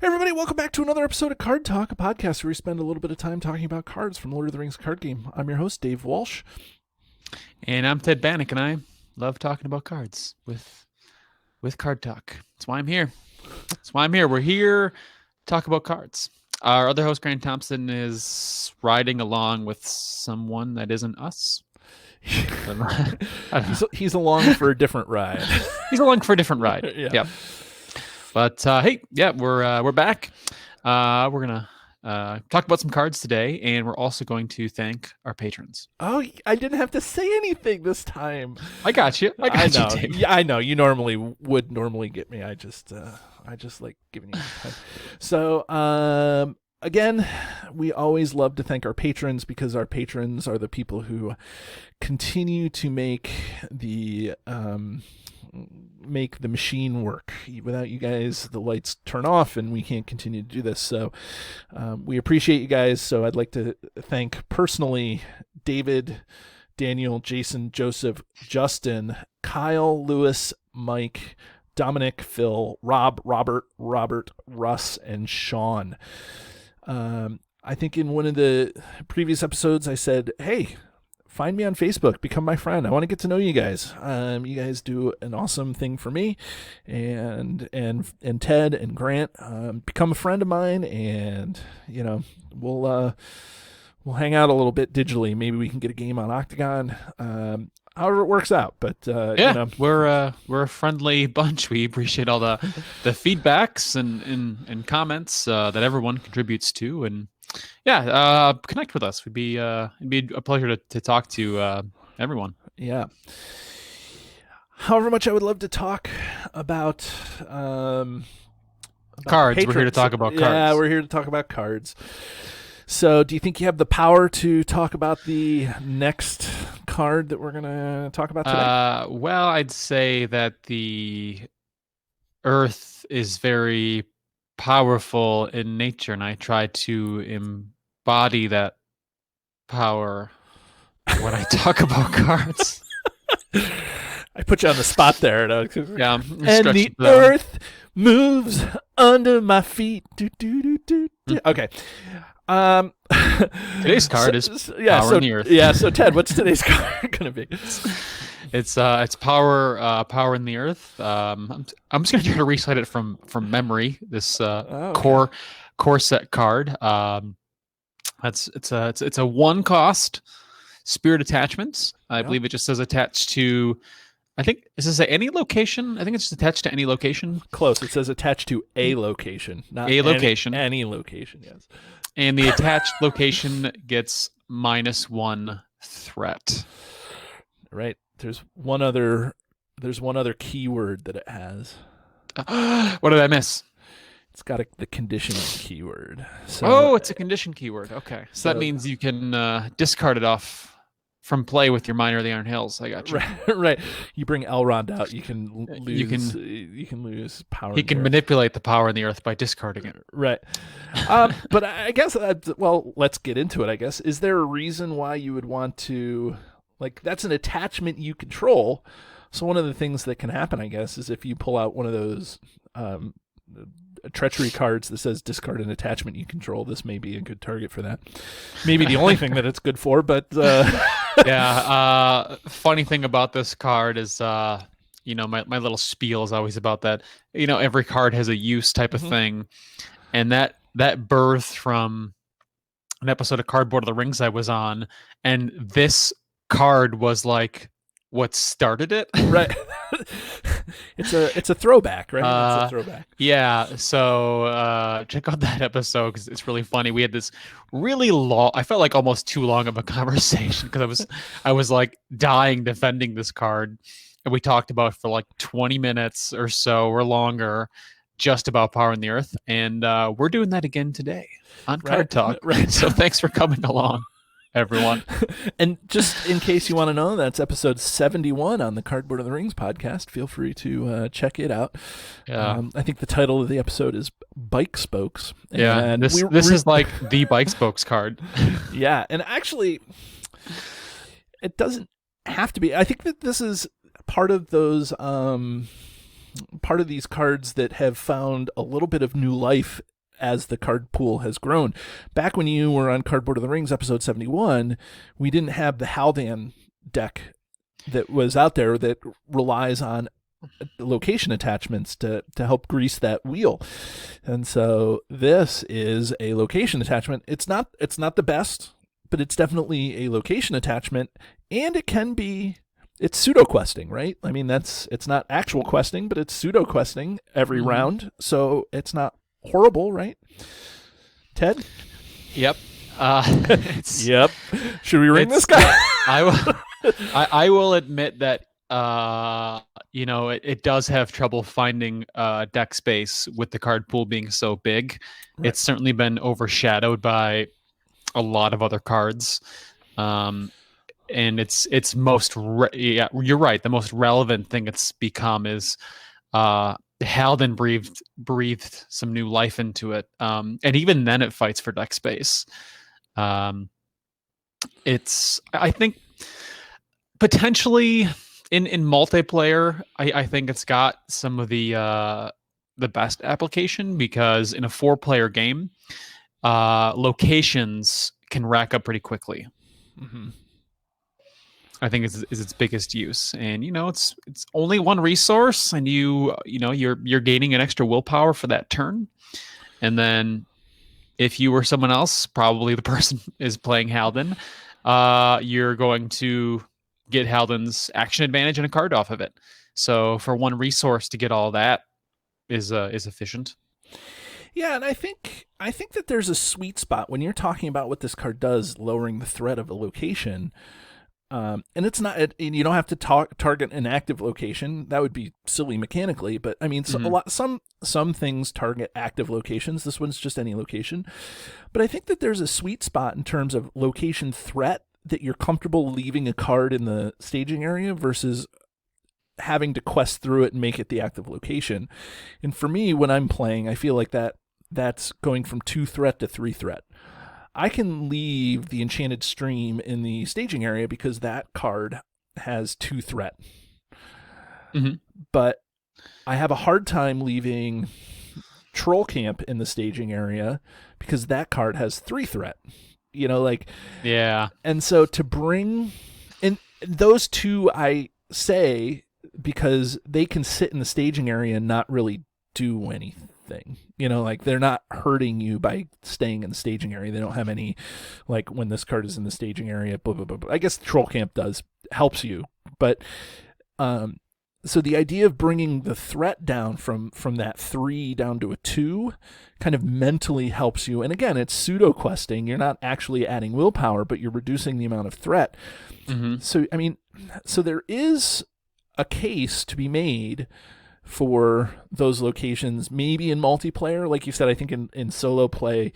Hey everybody, welcome back to another episode of Card Talk, a podcast where we spend a little bit of time talking about cards from Lord of the Rings card game. I'm your host, Dave Walsh. And I'm Ted Bannock, and I love talking about cards with Card Talk. That's why I'm here. We're here to talk about cards. Our other host, Grant Thompson, is riding along with someone that isn't us. He's along for a different ride. He's along for a different ride. Yeah. Yep. But we're back. We're gonna talk about some cards today, and we're also going to thank our patrons. Oh, I didn't have to say anything this time. I got you. I know. you, Dave. Yeah, I know. You would normally get me. I just like giving you time. So, again, we always love to thank our patrons because our patrons are the people who continue to make the machine work. Without you guys, the lights turn off and we can't continue to do this. So we appreciate you guys. So I'd like to thank personally David, Daniel, Jason, Joseph, Justin, Kyle, Lewis, Mike, Dominic, Phil, Rob, Robert, Russ, and Sean. I think in one of the previous episodes I said, hey, find me on Facebook, become my friend. I want to get to know you guys. You guys do an awesome thing for me, and Ted and Grant. Become a friend of mine, and we'll hang out a little bit digitally. Maybe we can get a game on Octagon. However it works out, but we're a friendly bunch. We appreciate all the feedbacks and comments that everyone contributes to, and connect with us. It'd be a pleasure to talk to everyone. Yeah. However much I would love to talk about cards. Patrons. We're here to talk about cards. Yeah, we're here to talk about cards. So, do you think you have the power to talk about the next card that we're going to talk about today? Well, I'd say that the Earth is very powerful in nature, and I try to embody that power when I talk about cards. I put you on the spot there. Yeah, and the earth moves under my feet. Okay. Today's card is power in the earth. Yeah. So Ted, what's today's card going to be? It's power in the earth. I'm just gonna try to recite it from memory. This core set card. It's a one cost spirit attachments. I believe it just says attached to. I think does it say any location? I think it's just attached to any location. Close. It says attached to a location, not a location. Any location. Yes. And the attached location gets -1 threat. Right. There's one other keyword that it has. What did I miss? It's got the condition keyword. So, it's a condition keyword. Okay. So that means you can discard it off from play with your Miner of the Iron Hills. I got you. Right. You bring Elrond out, you can lose. You can lose power. He can manipulate the power in the earth by discarding it. Right. But I guess let's get into it. I guess is there a reason why you would want to? Like, that's an attachment you control. So one of the things that can happen, I guess, is if you pull out one of those treachery cards that says discard an attachment you control, this may be a good target for that. Maybe the only thing that it's good for, but funny thing about this card is my little spiel is always about that. Every card has a use type of thing, and that birthed from an episode of Cardboard of the Rings I was on, and this card was like what started it. Right. It's a throwback, right? It's a throwback. Yeah. So check out that episode because it's really funny. We had this really long. I felt like almost too long of a conversation because I was like dying defending this card, and we talked about it for like 20 minutes or so or longer, just about power in the earth. And we're doing that again today on Card Talk. Right. So thanks for coming along, everyone. And just in case you want to know, that's episode 71 on the Cardboard of the Rings podcast. Feel free to check it out. Yeah. I think the title of the episode is Bike Spokes. Yeah, and this is like the Bike Spokes card. Yeah, and actually, it doesn't have to be. I think that this is part of those part of these cards that have found a little bit of new life as the card pool has grown. Back when you were on Cardboard of the Rings episode 71, we didn't have the Haldan deck that was out there that relies on location attachments to help grease that wheel. And so this is a location attachment. It's not the best, but it's definitely a location attachment, and it's pseudo questing, right? I mean, it's not actual questing, but it's pseudo questing every round, so it's not horrible, right? Ted? Yep. Yep. Should we ring this guy? I will admit that it does have trouble finding deck space with the card pool being so big. Right. It's certainly been overshadowed by a lot of other cards. And it's most you're right. The most relevant thing it's become is Haldan breathed some new life into it. And even then it fights for deck space. I think potentially in multiplayer, I think it's got some of the best application, because in a 4-player game, locations can rack up pretty quickly. Mm-hmm. I think is its biggest use, and it's only one resource, and you're gaining an extra willpower for that turn, and then if you were someone else, probably the person is playing Haldan, you're going to get Haldan's action advantage and a card off of it. So for one resource to get all that is efficient. Yeah, and I think that there's a sweet spot when you're talking about what this card does, lowering the threat of a location. And it's not, you don't have to target an active location. That would be silly mechanically, but I mean, some things target active locations. This one's just any location. But I think that there's a sweet spot in terms of location threat, that you're comfortable leaving a card in the staging area versus having to quest through it and make it the active location. And for me, when I'm playing, I feel like that's going from 2 threat to 3 threat. I can leave the Enchanted Stream in the staging area because that card has 2 threat. Mm-hmm. But I have a hard time leaving Troll Camp in the staging area because that card has 3 threat. Yeah. And so to bring in those two, I say, because they can sit in the staging area and not really do anything. They're not hurting you by staying in the staging area. They don't have any, when this card is in the staging area, blah, blah, blah, blah. I guess Troll Camp helps you. But so the idea of bringing the threat down from that 3 down to a 2 kind of mentally helps you. And again, it's pseudo questing. You're not actually adding willpower, but you're reducing the amount of threat. Mm-hmm. So there is a case to be made for those locations, maybe in multiplayer. Like you said, I think in solo play,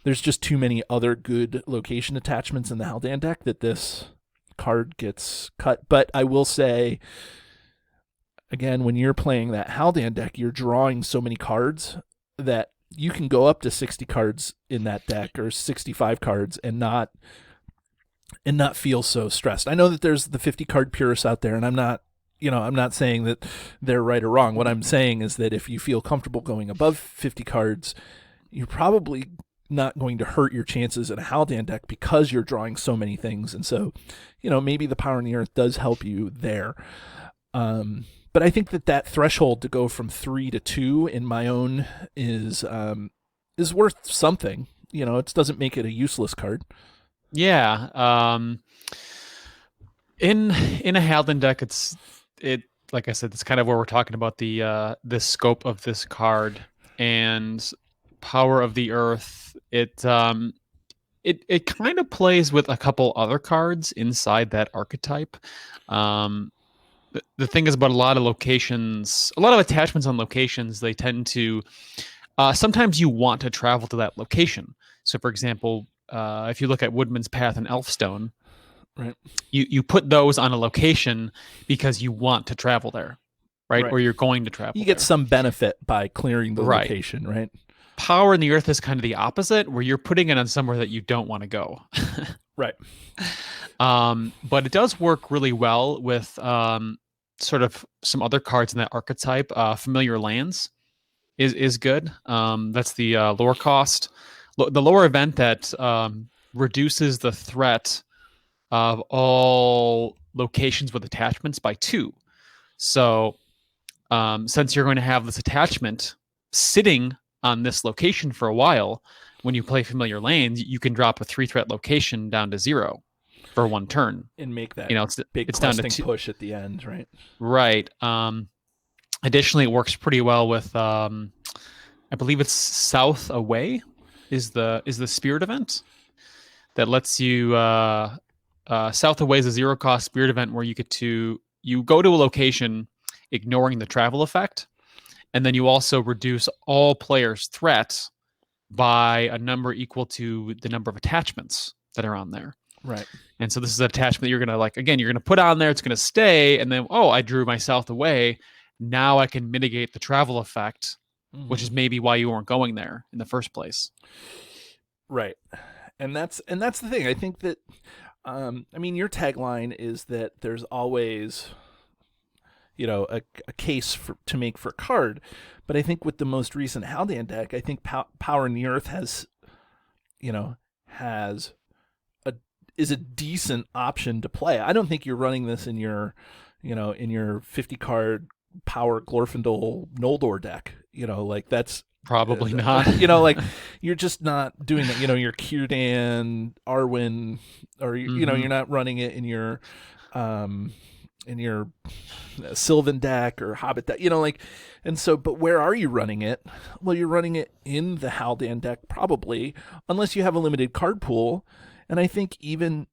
there's just too many other good location attachments in the Haldan deck that this card gets cut. But I will say, again, when you're playing that Haldan deck, you're drawing so many cards that you can go up to 60 cards in that deck, or 65 cards, and not feel so stressed. I know that there's the 50 card purists out there, and I'm not saying that they're right or wrong. What I'm saying is that if you feel comfortable going above 50 cards, you're probably not going to hurt your chances in a Haldan deck because you're drawing so many things. And so, maybe the Power in the Earth does help you there. But I think that threshold to go from 3 to 2 in my own is worth something. It doesn't make it a useless card. Yeah. In a Haldan deck, like I said, it's kind of where we're talking about the scope of this card and Power of the Earth. It kind of plays with a couple other cards inside that archetype. The thing is about a lot of locations, a lot of attachments on locations, they tend to, sometimes you want to travel to that location. So for example, if you look at Woodman's Path and Elfstone, right, you put those on a location because you want to travel there, right? Or you're going to travel. You get some benefit by clearing the location, right? Power in the Earth is kind of the opposite, where you're putting it on somewhere that you don't want to go. Right. But it does work really well with sort of some other cards in that archetype, Familiar Lands. is good. That's the lower cost, the lower event that reduces the threat of all locations with attachments by 2. So since you're going to have this attachment sitting on this location for a while, when you play familiar lanes, you can drop a 3-threat location down to 0 for 1 turn. And make that It's down to push at the end, right? Right. Additionally, it works pretty well with I believe it's South Away is the spirit event that lets you South Away is a 0-cost spirit event where you go to a location ignoring the travel effect, and then you also reduce all players' threats by a number equal to the number of attachments that are on there. Right. And so this is an attachment that you're going to you're going to put on there. It's going to stay. And then, I drew my South Away. Now I can mitigate the travel effect, which is maybe why you weren't going there in the first place. Right. And that's the thing. I think that, your tagline is that there's always, a case to make for card. But I think with the most recent Haldan deck, I think Power in the Earth is a decent option to play. I don't think you're running this in your 50 card Power Glorfindel Noldor deck. That's probably not. You're just not doing that. Your Kierdan, Arwen, or you're not running it in your Sylvan deck or Hobbit deck. But where are you running it? Well, you're running it in the Haldan deck probably, unless you have a limited card pool. And I think even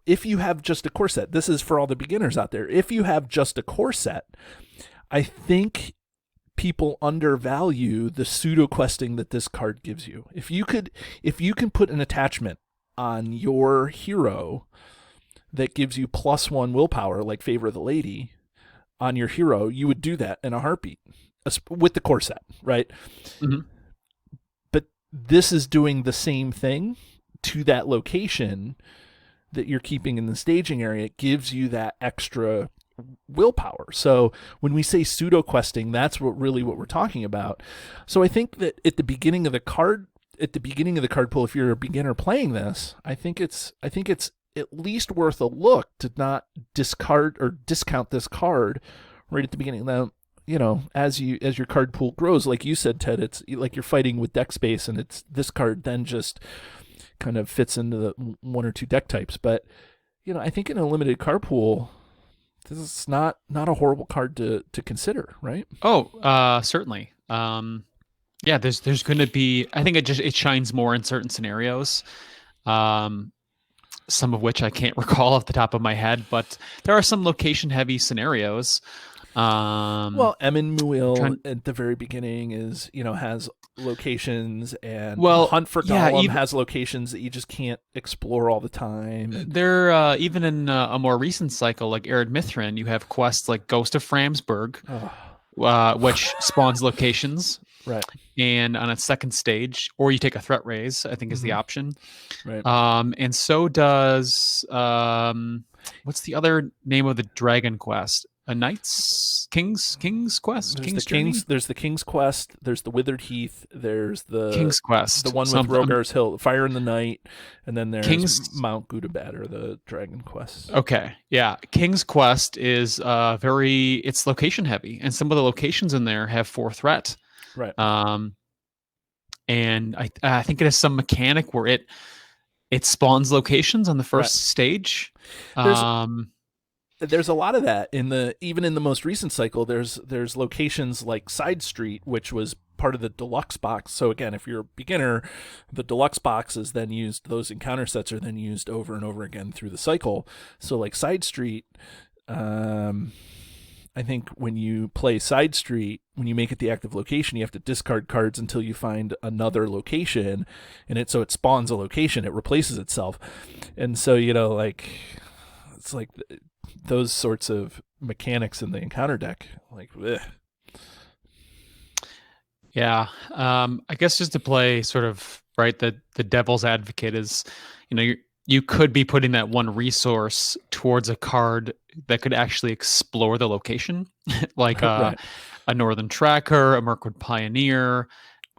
if you have just a core set, this is for all the beginners out there. If you have just a core set, I think people undervalue the pseudo questing that this card gives you. If you can put an attachment on your hero that gives you +1 willpower, like Favor of the Lady, on your hero, you would do that in a heartbeat with the core set, right? Mm-hmm. But this is doing the same thing to that location that you're keeping in the staging area. It gives you that extra willpower. So when we say pseudo questing, that's what we're talking about. So I think that at the beginning of the card pool, if you're a beginner playing this, I think it's at least worth a look to not discard or discount this card right at the beginning. Now, as your card pool grows, like you said, Ted, it's like you're fighting with deck space, and it's this card then just kind of fits into the 1 or 2 deck types. But I think in a limited card pool, this is not a horrible card to consider, right? Certainly. Yeah, there's going to be. I think it shines more in certain scenarios. Some of which I can't recall off the top of my head, but there are some location-heavy scenarios. Emin Muil at the very beginning has locations, and Hunt for Gollum has locations that you just can't explore all the time. They're even in a more recent cycle, like Ered Mithrin, you have quests like Ghost of Framsburg, which spawns locations. Right. And on a second stage, or you take a threat raise, I think is the option. Right. And so does what's the other name of the dragon quest? A King's Quest? There's the King's Quest, there's the Withered Heath, there's the King's Quest. The one with Rogar's Hill, Fire in the Night, and then there's Mount Gudabad, or the Dragon Quest. Okay. Yeah. King's Quest is it's location heavy, and some of the locations in there have 4 threat. Right. And I think it has some mechanic where it spawns locations on the first stage. There's a lot of that even in the most recent cycle. There's locations like Side Street, which was part of the deluxe box. So again, if you're a beginner, the deluxe box is then used. Those encounter sets are then used over and over again through the cycle. So like Side Street, I think when you play Side Street, when you make it the active location, you have to discard cards until you find another location, and it spawns a location. It replaces itself, and so it's like those sorts of mechanics in the encounter deck. Like, ugh. Yeah, I guess just to play sort of the devil's advocate is, you could be putting that one resource towards a card that could actually explore the location, like right. a Northern Tracker, a Mirkwood Pioneer,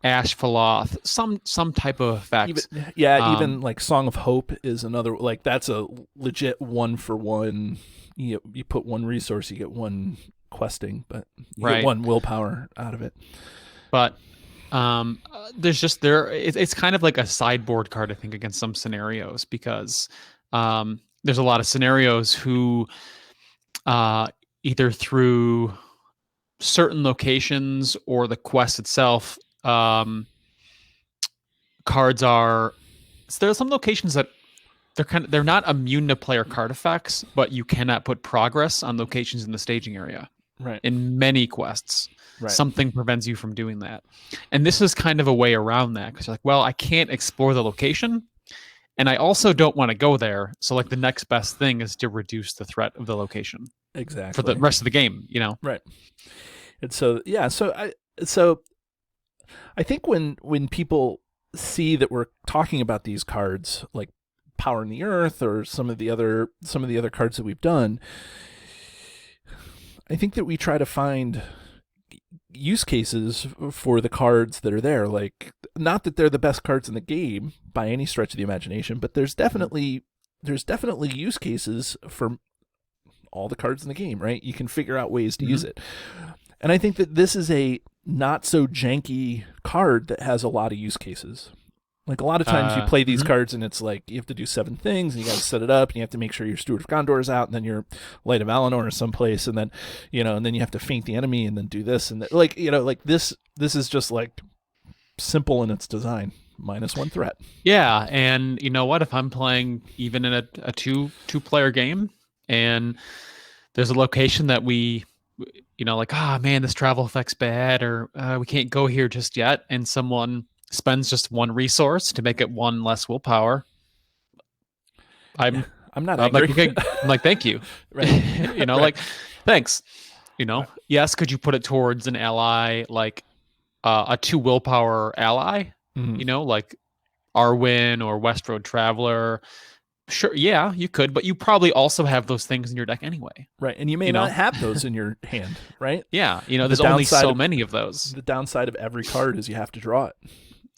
Ashfaloth, some type of effect. Even like Song of Hope is another, like that's a legit 1-for-1. You put one resource, you get one questing, but you get one willpower out of it. But there's just it's kind of like a sideboard card, I think, against some scenarios, because there's a lot of scenarios who either through certain locations or the quest itself, cards are, so there are some locations that they're not immune to player card effects, but you cannot put progress on locations in the staging area. Right. In many quests, right. Something prevents you from doing that. And this is kind of a way around that, because you're like, well, I can't explore the location, and I also don't want to go there. So like the next best thing is to reduce the threat of the location. Exactly. For the rest of the game, you know? Right. And so, yeah, so I think when people see that we're talking about these cards, like Power in the Earth or some of the other cards that we've done, I think that we try to find use cases for the cards that are there. Like, not that they're the best cards in the game by any stretch of the imagination, but there's definitely use cases for all the cards in the game, right? You can figure out ways to use it. And I think that this is a not so janky card that has a lot of use cases. Like, a lot of times you play these cards and it's like you have to do 7 things and you got to set it up and you have to make sure your Steward of Gondor is out and then your Light of Valinor is someplace, and then and then you have to feint the enemy and then do this and that. Like, this is just like simple in its design. -1 threat. Yeah, and you know what? If I'm playing even in a two-player game and there's a location that we, like, man, this travel effect's bad, or we can't go here just yet, and someone spends just 1 resource to make it 1 less willpower, I'm not angry. I'm like, thank you. Right. Right. Like, thanks. Yes, could you put it towards an ally, like a 2 willpower ally? Like Arwen or Westroad Traveler. Sure, yeah, you could, but you probably also have those things in your deck anyway. Right, and you may not have those in your hand, right? Yeah, there's only so many of those. The downside of every card is you have to draw it.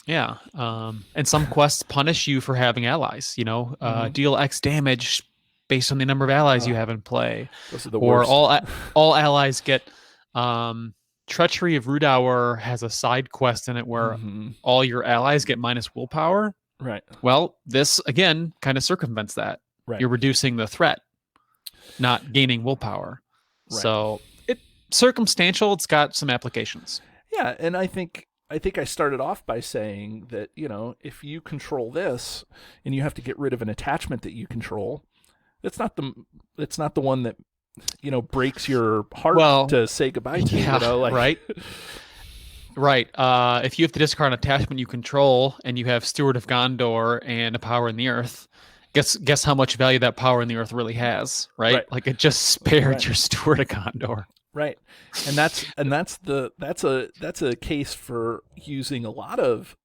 Yeah, and some quests punish you for having allies. Deal X damage based on the number of allies you have in play. Those are the worst. Or all allies get. Treachery of Rudour has a side quest in it where all your allies get -1 willpower. Right. Well, this again kind of circumvents that. Right. You're reducing the threat, not gaining willpower. Right. So it's circumstantial. It's got some applications. Yeah, and I think I started off by saying that, if you control this and you have to get rid of an attachment that you control, it's not the one that breaks your heart to say goodbye to. Yeah, right. Right. If you have to discard an attachment you control and you have Steward of Gondor and a Power in the Earth, guess how much value that Power in the Earth really has, right? Like, it just spared your Steward of Gondor. Right. And that's a case for using a lot of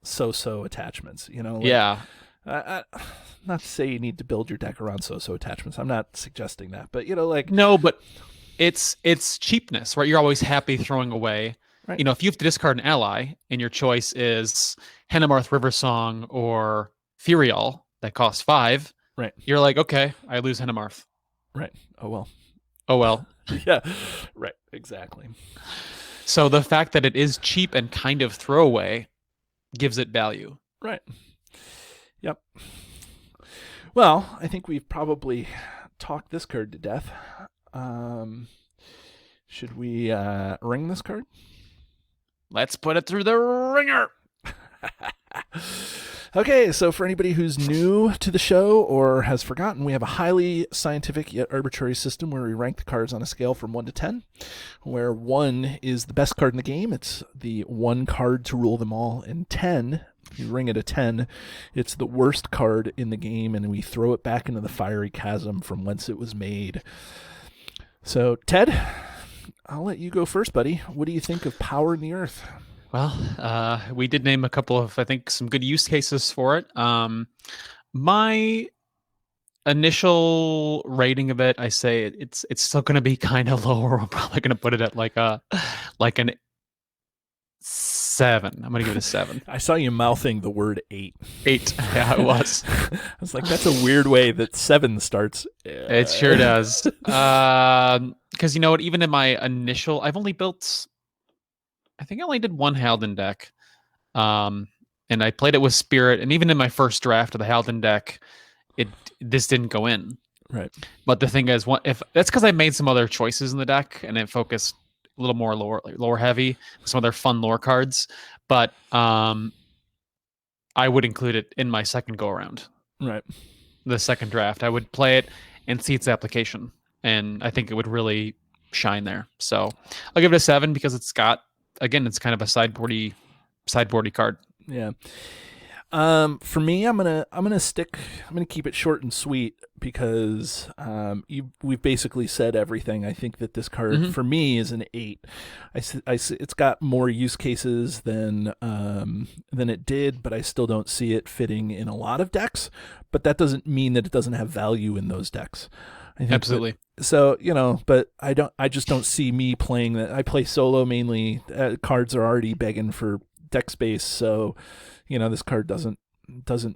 so attachments, Yeah. Not to say you need to build your deck around so attachments. I'm not suggesting that, but no, but it's cheapness, right? You're always happy throwing away. Right. If you have to discard an ally and your choice is Henemarth Riversong or Furial that costs 5, right? You're like, okay, I lose Henemarth. Right. Oh well. Yeah. Right. Exactly. So the fact that it is cheap and kind of throwaway gives it value. Right. Yep. Well, I think we've probably talked this card to death. Should we ring this card? Let's put it through the ringer. Okay, so for anybody who's new to the show or has forgotten, we have a highly scientific yet arbitrary system where we rank the cards on a scale from 1 to 10, where 1 is the best card in the game. It's the 1 card to rule them all. And 10, if you ring it a 10, it's the worst card in the game, and we throw it back into the fiery chasm from whence it was made. So, Ted, I'll let you go first, buddy. What do you think of Power in the Earth? Well, we did name a couple of, I think, some good use cases for it. My initial rating of it, I say it's still going to be kind of lower. I'm probably going to put it at like an 7. I'm going to give it a 7. I saw you mouthing the word 8. 8. Yeah, it was. I was like, that's a weird way that 7 starts. It sure does. Because you know what? Even in my initial, I've only built. I think I only did one Halden deck. And I played it with Spirit, and even in my first draft of the Halden deck, this didn't go in. Right. But the thing is, if that's because I made some other choices in the deck, and it focused a little more lore heavy, some other fun lore cards. But I would include it in my second go around. Right. The second draft, I would play it and see its application, and I think it would really shine there. So I'll give it a 7 because it's kind of a sideboardy card. Yeah. For me, I'm gonna keep it short and sweet because we've basically said everything. I think that this card for me is an 8. It's got more use cases than it did, but I still don't see it fitting in a lot of decks. But that doesn't mean that it doesn't have value in those decks. I think Absolutely. So but I just don't see me playing that. I play solo mainly. Cards are already begging for deck space, so this card doesn't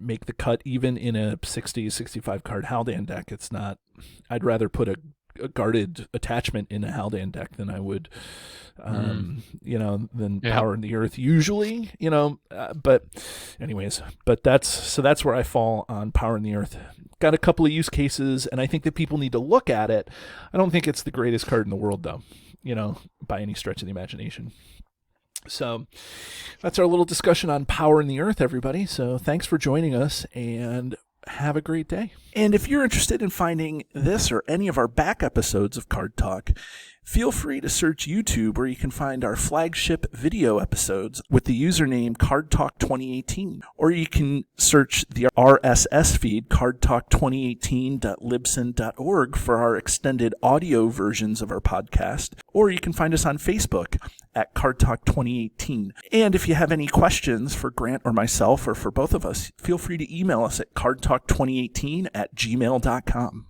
make the cut even in a 65 card Haldan deck. It's not. I'd rather put a guarded attachment in a Haldan deck than I would than Power in the Earth usually, but anyways, that's where I fall on Power in the Earth. Got a couple of use cases, and I think that people need to look at it. I don't think it's the greatest card in the world though, by any stretch of the imagination. So that's our little discussion on Power in the Earth, everybody. So thanks for joining us, and have a great day. And if you're interested in finding this or any of our back episodes of Card Talk, feel free to search YouTube, where you can find our flagship video episodes with the username Card Talk 2018. Or you can search the RSS feed, cardtalk2018.libsyn.org, for our extended audio versions of our podcast. Or you can find us on Facebook at Card Talk 2018. And if you have any questions for Grant or myself, or for both of us, feel free to email us at cardtalk2018@gmail.com.